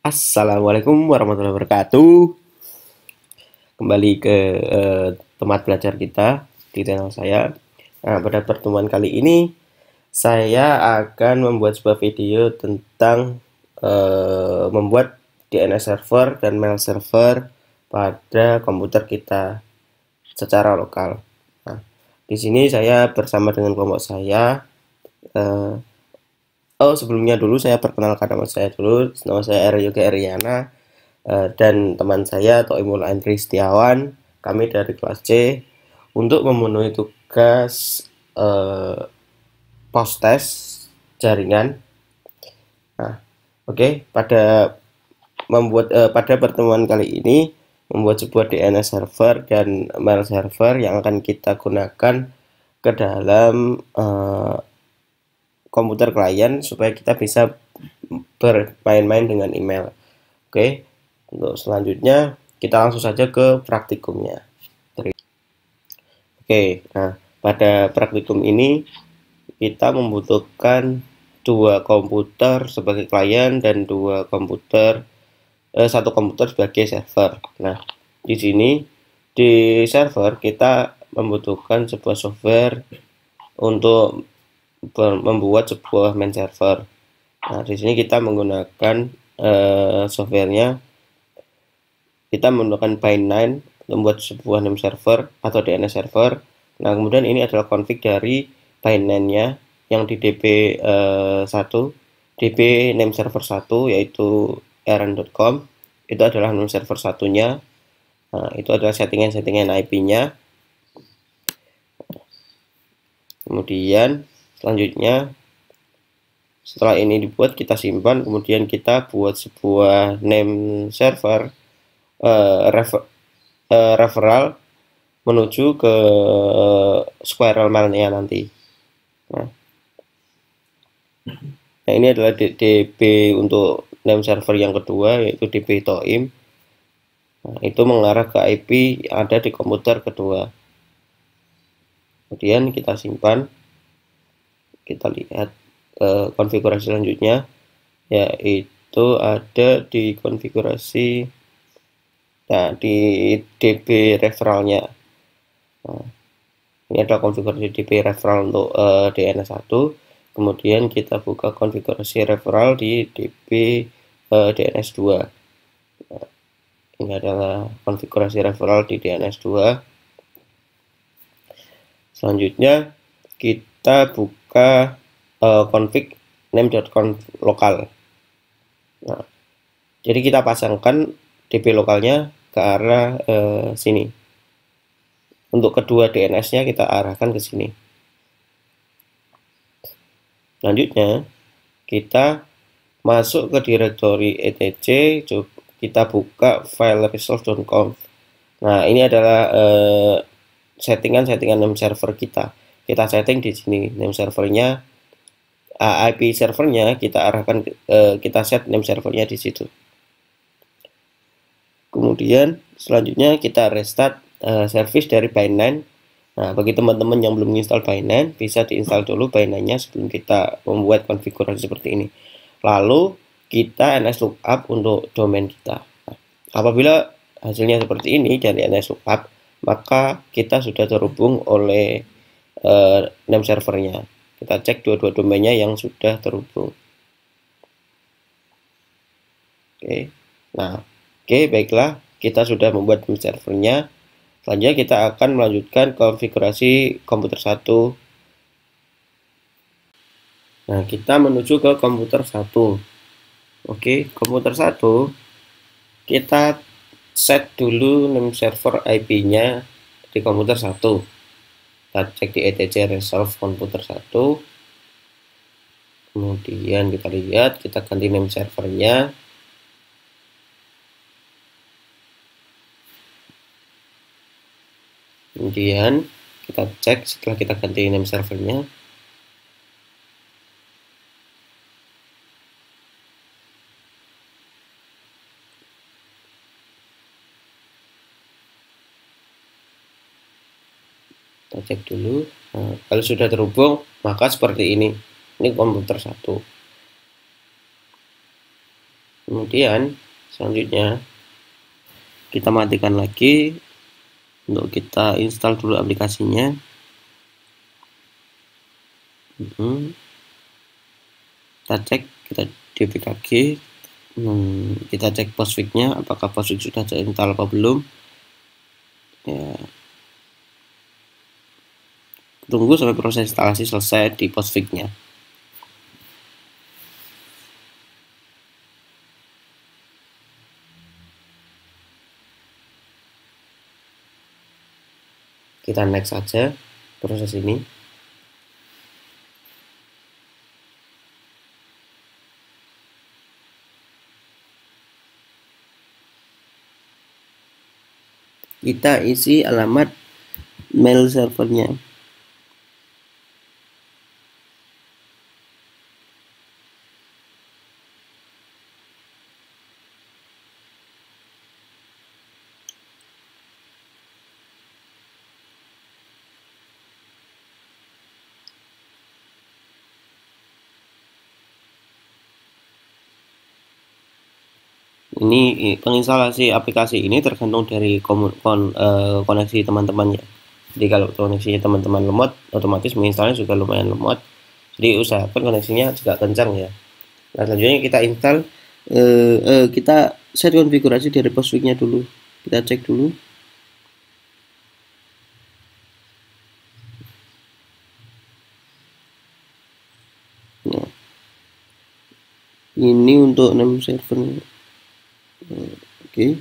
Assalamualaikum warahmatullahi wabarakatuh. Kembali ke tempat belajar kita di channel saya. Nah, pada pertemuan kali ini saya akan membuat sebuah video tentang membuat DNS server dan mail server pada komputer kita secara lokal. Nah, di sini saya bersama dengan kelompok saya. Eh, Sebelumnya dulu saya perkenalkan nama saya dulu. Nama saya Yoga Eriana. Dan teman saya Toimul Andri Setiawan, kami dari kelas C untuk memenuhi tugas post test jaringan. Nah, oke, pada pertemuan kali ini membuat sebuah DNS server dan mail server yang akan kita gunakan ke dalam komputer klien supaya kita bisa bermain-main dengan email. Oke, untuk selanjutnya kita langsung saja ke praktikumnya. Oke, nah pada praktikum ini kita membutuhkan dua komputer sebagai klien dan satu komputer sebagai server. Nah, di sini di server kita membutuhkan sebuah software untuk membuat sebuah main server. Nah, di sini kita menggunakan softwarenya. Kita menggunakan Bind9 membuat sebuah name server atau DNS server. Nah, kemudian ini adalah config dari Bind9-nya yang di db 1, db name server 1 yaitu rn.com. Itu adalah name server satunya. Nah, itu adalah settingan-settingan IP-nya. Kemudian selanjutnya setelah ini dibuat, kita simpan, kemudian kita buat sebuah name server referral menuju ke squirrel mailnya nanti. Nah, ini adalah DB untuk name server yang kedua, yaitu DB Toim. Nah, itu mengarah ke IP yang ada di komputer kedua. Kemudian kita simpan, kita lihat konfigurasi selanjutnya, yaitu ada di konfigurasi, nah, di DB referralnya. Nah, ini adalah konfigurasi DB referral untuk DNS1. Kemudian kita buka konfigurasi referral di DB DNS2. Nah, ini adalah konfigurasi referral di DNS2. Selanjutnya kita buka config name.conf lokal. Nah, jadi kita pasangkan DB lokalnya ke arah sini. Untuk kedua DNS-nya kita arahkan ke sini. Selanjutnya kita masuk ke direktori etc, kita buka file resource.conf. Nah, ini adalah settingan name server kita. Kita setting di sini name servernya, IP servernya kita arahkan, kita set name servernya di situ. Kemudian selanjutnya kita restart service dari Bind9. Nah, bagi teman-teman yang belum install Bind9, bisa diinstal dulu Bind9-nya sebelum kita membuat konfigurasi seperti ini. Lalu kita ns lookup untuk domain kita. Nah, apabila hasilnya seperti ini dari ns lookup, maka kita sudah terhubung oleh name servernya. Kita cek dua-dua domainnya yang sudah terhubung. Oke, nah, baiklah, kita sudah membuat name servernya. Selanjutnya kita akan melanjutkan konfigurasi komputer 1. Nah, kita menuju ke komputer 1. Oke, komputer 1 kita set dulu name server IP-nya di komputer 1. Kita cek di etc resolve komputer 1. Kemudian kita lihat, kita ganti name servernya. Kemudian kita cek setelah kita ganti name servernya. Kita cek dulu. Nah, kalau sudah terhubung, maka seperti ini. Ini komputer 1. Kemudian selanjutnya kita matikan lagi untuk kita install dulu aplikasinya. Kita cek, kita dbkg, kita cek postfix-nya apakah postfix sudah terinstall atau belum ya. Tunggu sampai proses instalasi selesai di postfix-nya. Kita next saja proses ini. Kita isi alamat mail servernya. Ini penginstalasi aplikasi ini tergantung dari koneksi teman-teman ya. Jadi kalau koneksinya teman-teman lemot, otomatis menginstalnya juga lumayan lemot. Jadi usahakan koneksinya juga kencang ya. Nah, selanjutnya kita install, kita set konfigurasi dari postfix-nya dulu. Kita cek dulu. Nah, ini untuk name servernya. Oke,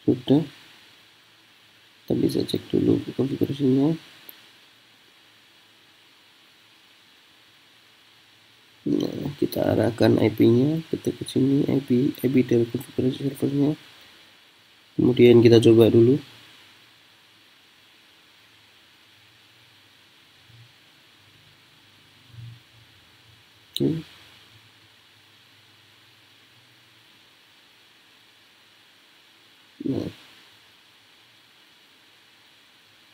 sudah. Kita bisa cek dulu konfigurasinya. Nah, kita arahkan IP-nya, kita ke sini IP dari konfigurasi servernya. Kemudian kita coba dulu. Oke. Nah,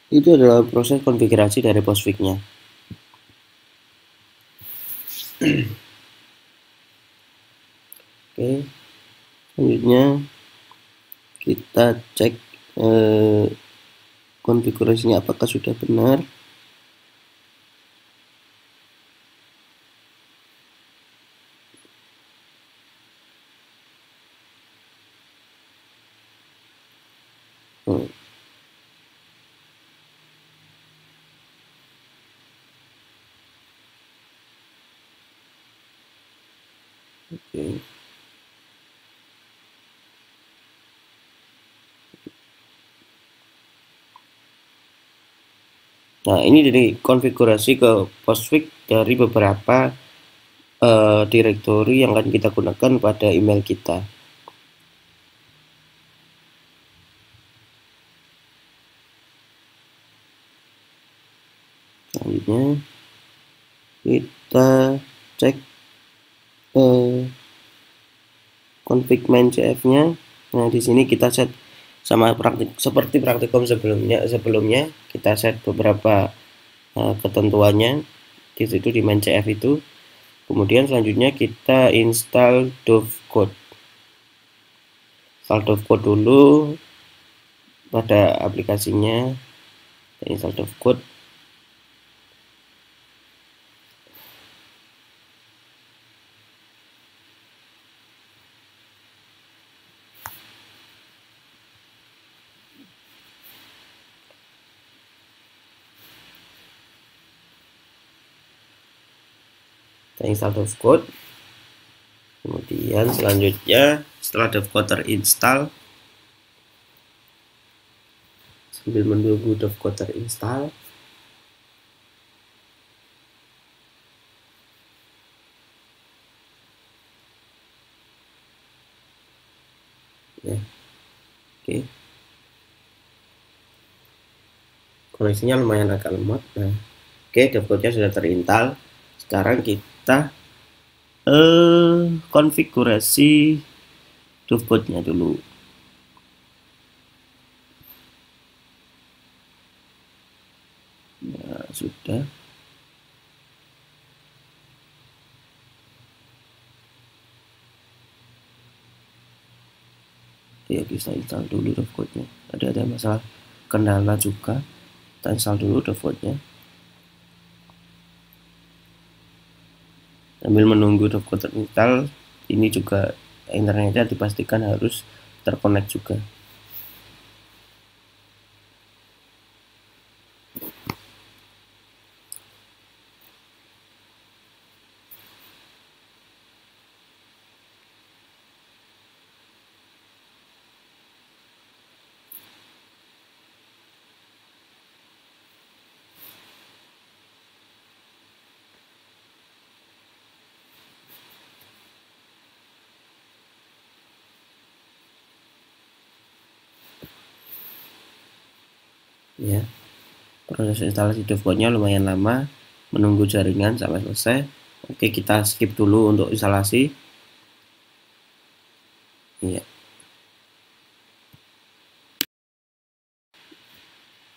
itu adalah proses konfigurasi dari postfix-nya. Oke, selanjutnya kita cek konfigurasinya apakah sudah benar. Oke. Nah, ini dari konfigurasi ke postfix dari beberapa direktori yang akan kita gunakan pada email kita. Selanjutnya kita cek config main.cf-nya. Nah, di sini kita set sama seperti praktikum sebelumnya kita set beberapa ketentuannya di situ di main.cf itu. Kemudian selanjutnya kita install dovecode. Install dovecode dulu pada aplikasinya. Kita install dovecode. Kita install dovecode. Kemudian selanjutnya setelah dovecode terinstall, sambil menunggu dovecode terinstall, ya. Oke. Koneksinya lumayan agak lemot. Nah, oke, dovecode-nya sudah terinstall. Sekarang kita konfigurasi dovecode-nya dulu. Nah, sudah. Ya kita install dulu dovecode-nya. Ada masalah kendala juga. Kita install dulu dovecode-nya. Sambil menunggu dovecode terinstall, ini juga internetnya dipastikan harus terkonek juga. Ya, proses instalasi dovecode-nya lumayan lama, menunggu jaringan sampai selesai. Oke, kita skip dulu untuk instalasi. Ya.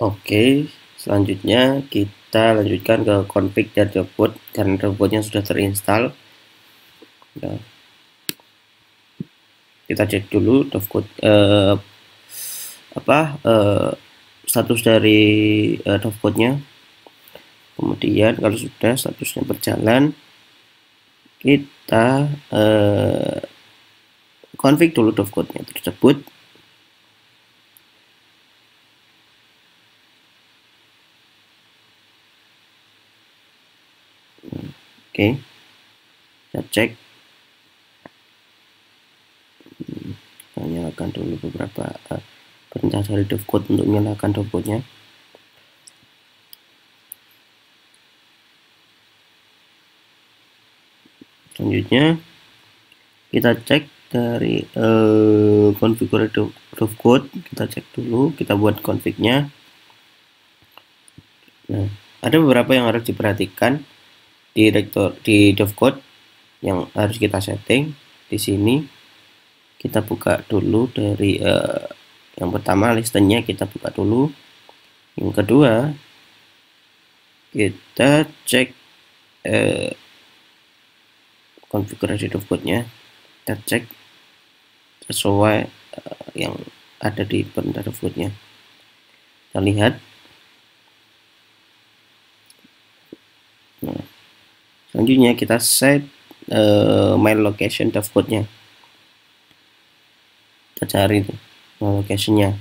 Oke, selanjutnya kita lanjutkan ke config dari dovecode karena dovecode-nya sudah terinstall. Ya. Kita cek dulu dovecode status dari dovecode-nya. Kemudian kalau sudah statusnya berjalan, kita config dulu dovecode-nya tersebut. Oke, kita cek. Kita nyalakan dulu beberapa perintah dari dovecode untuk menyalakan dovecode-nya. Selanjutnya kita cek dari konfigurasi dovecode, kita cek dulu, kita buat config-nya. Nah, ada beberapa yang harus diperhatikan di dovecode yang harus kita setting. Di sini kita buka dulu dari yang pertama listennya, kita buka dulu. Yang kedua, kita cek konfigurasi dovecode-nya, kita cek sesuai yang ada di perintah dovecode-nya. Kita lihat. Nah, selanjutnya kita set mail location dovecode-nya. Kita cari tuh mail location-nya.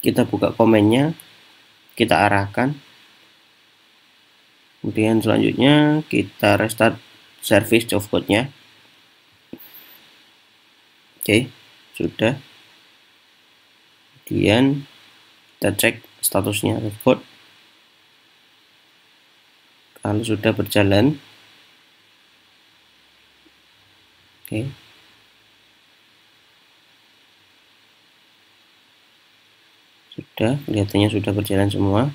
Kita buka komennya, kita arahkan. Kemudian selanjutnya kita restart service dovecode-nya. Oke, sudah. Kemudian kita cek statusnya dovecode. Kalau sudah berjalan, oke. Sudah, kelihatannya sudah berjalan semua.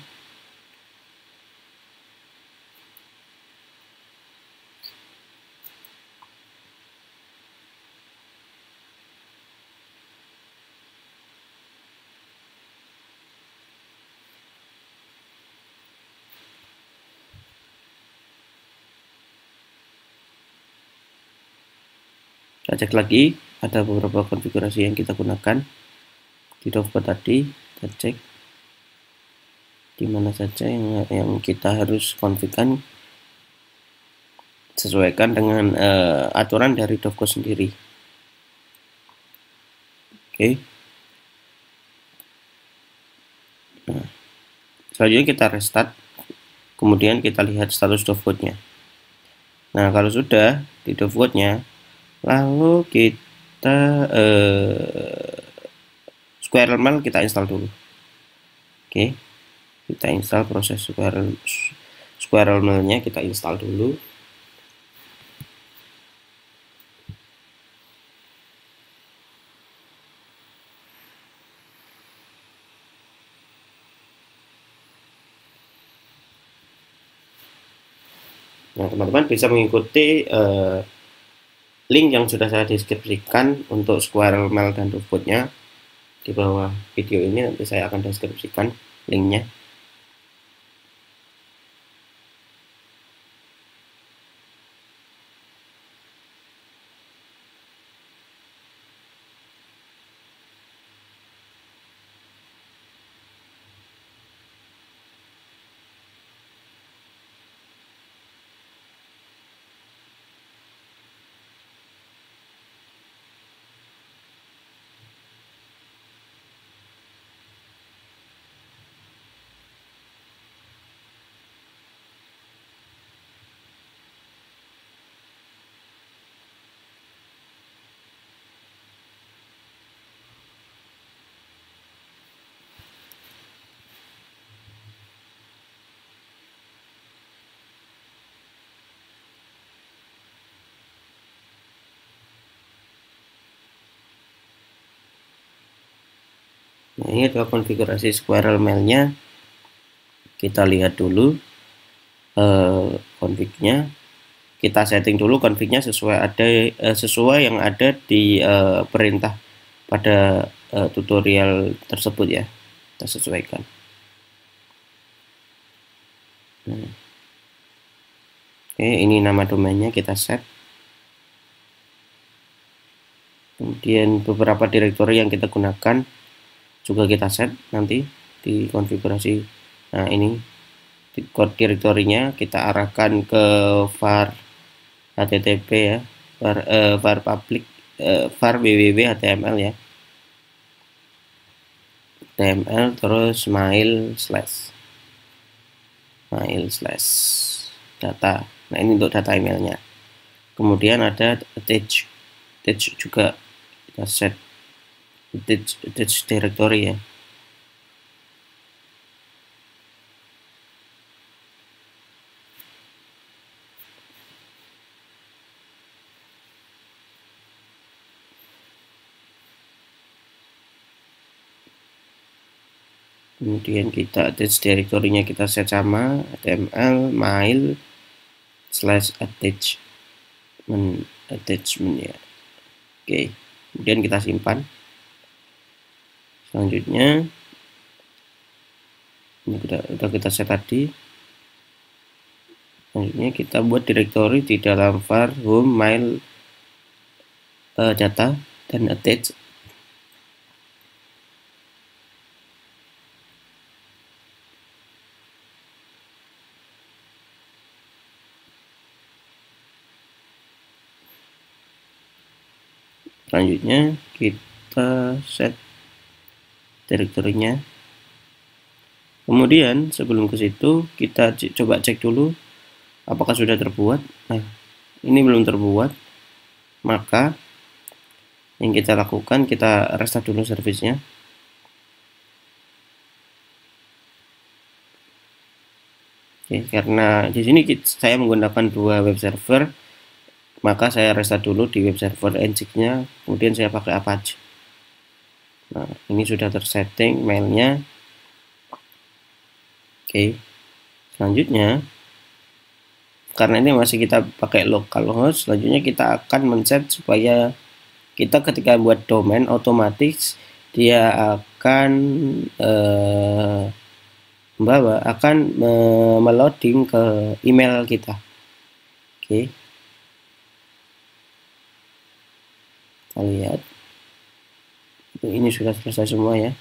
Kita cek lagi, ada beberapa konfigurasi yang kita gunakan di dovecode tadi. Kita cek di mana saja yang kita harus konfigurkan, sesuaikan dengan aturan dari dovecode sendiri. Oke. Nah, selanjutnya kita restart, kemudian kita lihat status dovecode-nya. Nah, kalau sudah di dovecode-nya, lalu kita Squirrel Mail kita install dulu. Oke, kita install proses Squirrel Mail-nya, kita install dulu. Nah, teman-teman bisa mengikuti link yang sudah saya deskripsikan untuk Squirrel Mail dan Robotnya di bawah video ini, nanti saya akan deskripsikan linknya. Nah, ini adalah konfigurasi Squirrel Mail-nya. Kita lihat dulu config-nya. Kita setting dulu config-nya sesuai yang ada di perintah pada tutorial tersebut ya. Kita sesuaikan. Oke, ini nama domainnya kita set. Kemudian beberapa direktori yang kita gunakan juga kita set nanti di konfigurasi. Nah, ini direktorinya kita arahkan ke var http ya, var public, var www html ya, html, terus mail slash data. Nah, ini untuk data emailnya. Kemudian ada attach juga kita set attach directory ya. Kemudian kita attach directory-nya kita set sama html mail slash attachment ya. Oke, kemudian kita simpan. Selanjutnya ini udah kita set tadi. Selanjutnya kita buat directory di dalam var home mail data dan attach. Selanjutnya kita set direktorinya. Kemudian sebelum ke situ kita coba cek dulu apakah sudah terbuat. Nah, ini belum terbuat, maka yang kita lakukan, kita restart dulu servisnya. Oke, karena di sini saya menggunakan dua web server, maka saya restart dulu di web server Nginx-nya, kemudian saya pakai Apache. Nah, ini sudah tersetting mailnya. Oke, selanjutnya karena ini masih kita pakai localhost, selanjutnya kita akan men-set supaya kita ketika buat domain otomatis dia akan meloading ke email kita. Oke, kita lihat ini sudah selesai semua ya.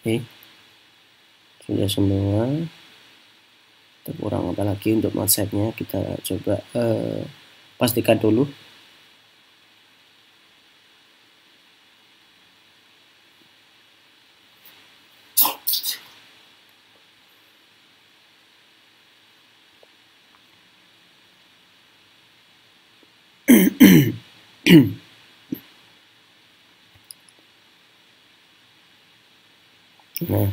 Oke, sudah semua. Kita kurang apa lagi untuk mindsetnya, kita coba pastikan dulu. Nah,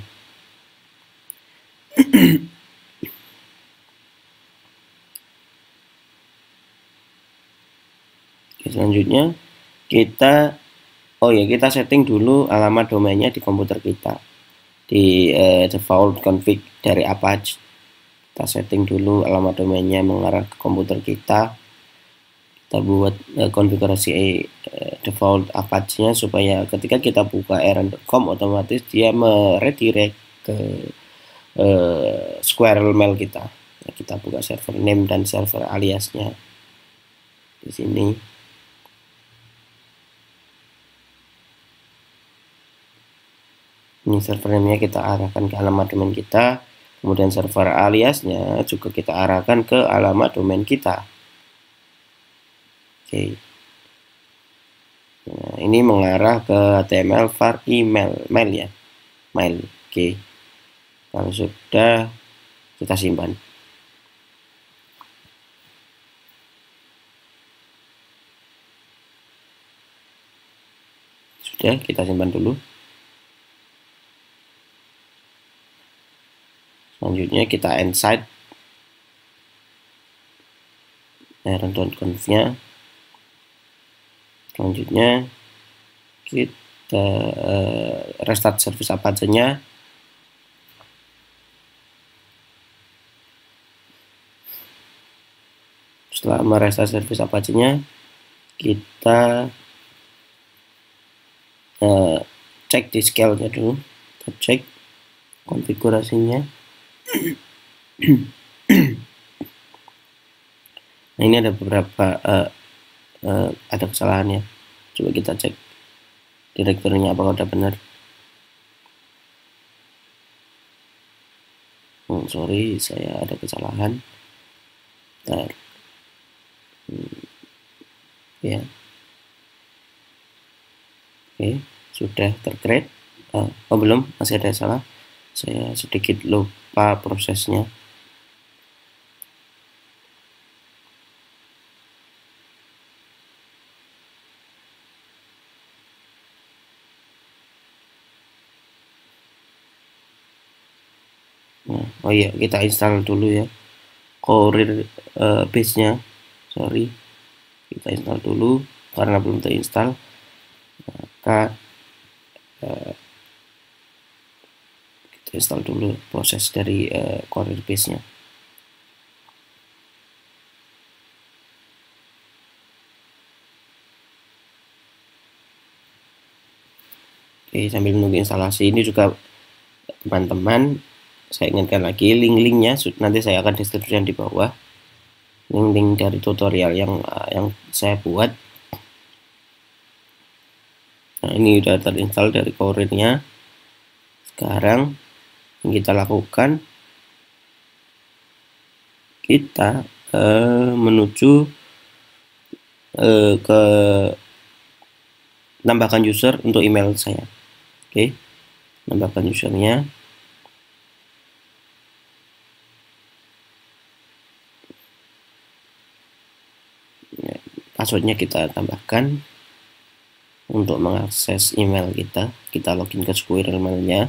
selanjutnya kita kita setting dulu alamat domainnya di komputer kita di default config dari Apache. Kita setting dulu alamat domainnya mengarah ke komputer kita. Kita buat konfigurasi default Apache-nya supaya ketika kita buka rn.com otomatis dia meredirect ke Squirrel Mail kita. Nah, kita buka server name dan server aliasnya di sini. Ini server name-nya kita arahkan ke alamat domain kita, kemudian server aliasnya juga kita arahkan ke alamat domain kita. Oke. Nah, ini mengarah ke HTML var email, mail ya, mail. Oke. Kalau sudah, kita simpan. Sudah, kita simpan dulu. Selanjutnya kita inside run.conf-nya. Selanjutnya kita restart service Apache-nya. Setelah merestart service Apache-nya, kita cek di scale-nya dulu. Kita cek konfigurasinya. Nah, ini ada beberapa ada kesalahannya. Coba kita cek direkturnya apakah udah benar. Sorry, saya ada kesalahan. Bentar. Ya. Oke, sudah tercreate. Oh, belum, masih ada salah. Saya sedikit lupa prosesnya. Nah, oh iya, kita install dulu ya Courier base-nya. Sorry, kita install dulu karena belum terinstall. Maka kita install dulu proses dari Courier base-nya. Oke, sambil menunggu instalasi ini juga teman-teman, saya ingatkan lagi link-linknya nanti saya akan deskripsikan di bawah, link-link dari tutorial yang saya buat. Nah, ini sudah terinstall dari Courier-nya. Sekarang yang kita lakukan, kita menuju ke nambahkan user untuk email saya. Oke, nambahkan usernya. Passwordnya kita tambahkan. Untuk mengakses email kita login ke Squirrel Mail-nya.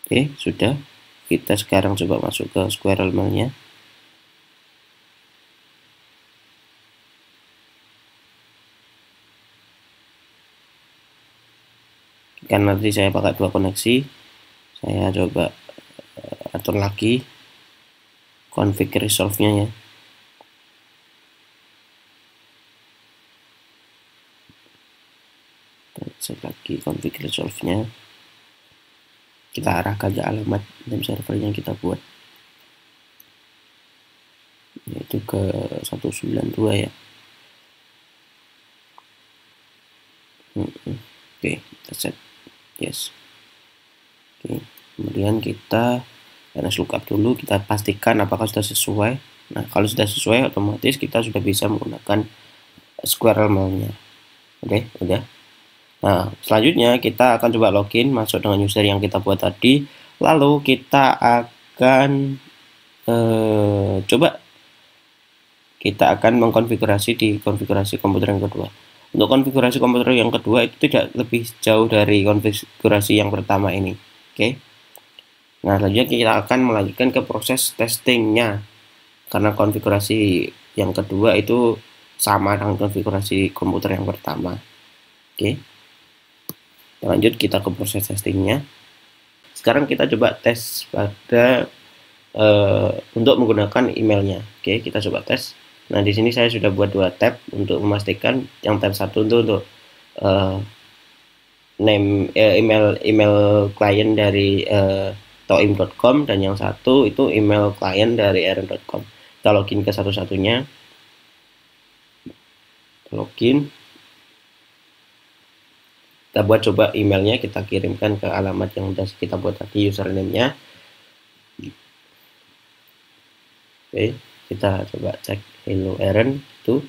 Oke, sudah. Kita sekarang coba masuk ke Squirrel Mail-nya. Karena nanti saya pakai dua koneksi, saya coba atur lagi config resolve-nya ya. Set lagi config resolve-nya. Kita arahkan ke alamat dan server yang kita buat, yaitu ke 192 ya. Oke, kita set yes. Oke, kemudian kita lookup dulu, kita pastikan apakah sudah sesuai. Nah, kalau sudah sesuai otomatis kita sudah bisa menggunakan Squirrel Mail-nya. Oke, udah. Nah, selanjutnya kita akan coba login masuk dengan user yang kita buat tadi. Lalu kita akan kita akan mengkonfigurasi di konfigurasi komputer yang kedua. Untuk konfigurasi komputer yang kedua itu tidak lebih jauh dari konfigurasi yang pertama ini. Oke. Nah, selanjutnya kita akan melanjutkan ke proses testingnya. Karena konfigurasi yang kedua itu sama dengan konfigurasi komputer yang pertama. Oke, lanjut kita ke proses testingnya. Sekarang kita coba tes pada untuk menggunakan emailnya. Oke, kita coba tes. Nah, di sini saya sudah buat 2 tab untuk memastikan. Yang tab 1 untuk email klien dari toim.com, dan yang satu itu email klien dari eren.com. Kita login ke satu-satunya. Login. Kita buat coba emailnya, kita kirimkan ke alamat yang sudah kita buat tadi, username-nya. Oke, kita coba cek hello Eren itu.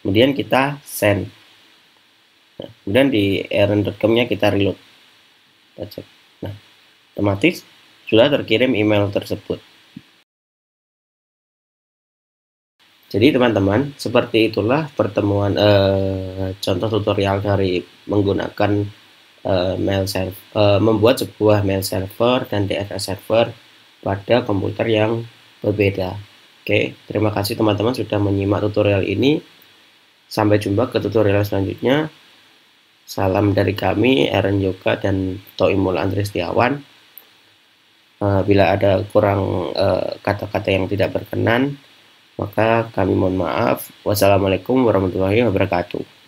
Kemudian kita send. Nah, kemudian di eren.com-nya kita reload. Kita cek. Nah, otomatis sudah terkirim email tersebut. Jadi teman-teman, seperti itulah pertemuan contoh tutorial dari menggunakan mail server, membuat sebuah mail server dan DNS server pada komputer yang berbeda. Oke, terima kasih teman-teman sudah menyimak tutorial ini. Sampai jumpa ke tutorial selanjutnya. Salam dari kami, Eren Yoga dan Toimul Andri Setiawan. Bila ada kurang kata-kata yang tidak berkenan, maka kami mohon maaf. Wassalamualaikum warahmatullahi wabarakatuh.